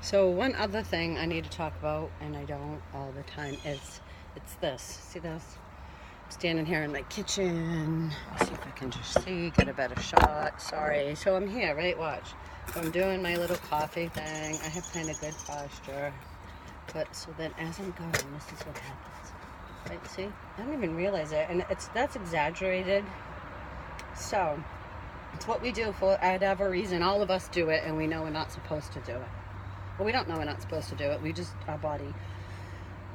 So one other thing I need to talk about, and I don't all the time, is it's this. See this? I'm standing here in my kitchen. Let's see if I can just get a better shot. Sorry. So I'm here, right? Watch. So I'm doing my little coffee thing. I have kind of good posture. But so then as I'm going, this is what happens. Right? See? I don't even realize it. And that's exaggerated. So it's what we do for whatever reason. All of us do it, and we know we're not supposed to do it. Well, we don't know we're not supposed to do it. We just, our body,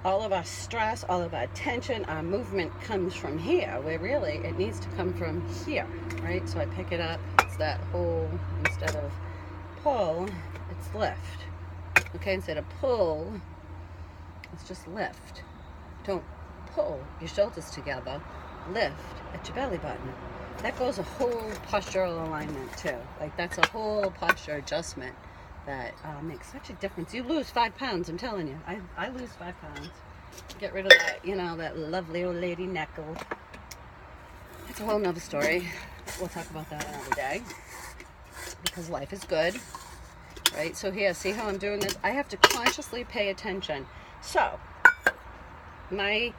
all of our stress, all of our tension, our movement comes from here, where really it needs to come from here, right? So I pick it up. It's that whole, instead of pull, it's lift. Okay, instead of pull, it's just lift. Don't pull your shoulders together. Lift at your belly button. That goes a whole postural alignment too. Like that's a whole posture adjustment that makes such a difference. You lose 5 pounds, I'm telling you. I lose 5 pounds. Get rid of that, that lovely old lady neckle. That's a whole nother story. We'll talk about that another day. Because life is good, right? So here, see how I'm doing this? I have to consciously pay attention. So, my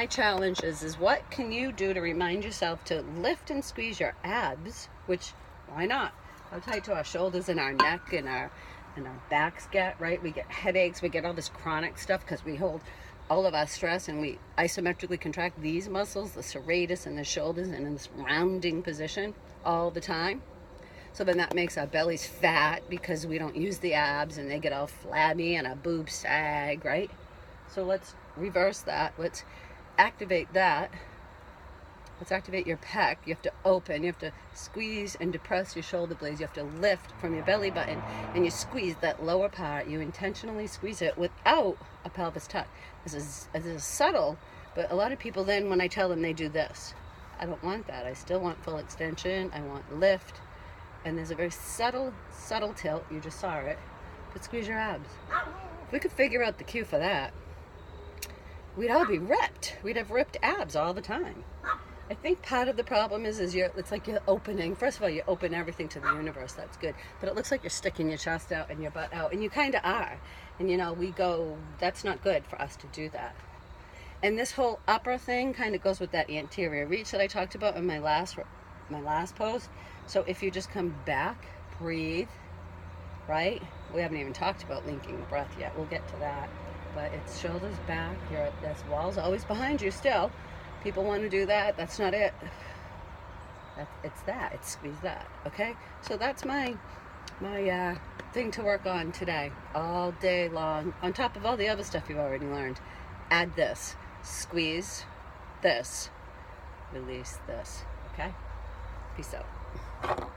challenge is what can you do to remind yourself to lift and squeeze your abs, which, why not? How tight to our shoulders and our neck and our backs get, right? We get headaches, we get all this chronic stuff because we hold all of our stress and we isometrically contract these muscles, the serratus and the shoulders, and in this rounding position all the time. So then that makes our bellies fat because we don't use the abs and they get all flabby and our boobs sag, right? So let's reverse that. Let's activate that. Let's activate your pec. You have to open. You have to squeeze and depress your shoulder blades. You have to lift from your belly button, and you squeeze that lower part. You intentionally squeeze it without a pelvis tuck. This is subtle, but a lot of people then, when I tell them, they do this. I don't want that. I still want full extension. I want lift. And there's a very subtle tilt. You just saw it. But squeeze your abs. If we could figure out the cue for that, we'd all be ripped. We'd have ripped abs all the time. I think part of the problem is it's like you're opening. First of all, you open everything to the universe. That's good. But it looks like you're sticking your chest out and your butt out. And you kind of are. And, we go, that's not good for us to do that. And this whole upper thing kind of goes with that anterior reach that I talked about in my last post. So if you just come back, breathe, right? We haven't even talked about linking the breath yet. We'll get to that. But it's shoulders back. This wall's always behind you still. People want to do that. That's not it. It's squeeze that. Okay? So that's my thing to work on today. All day long. On top of all the other stuff you've already learned. Add this. Squeeze this. Release this. Okay? Peace out.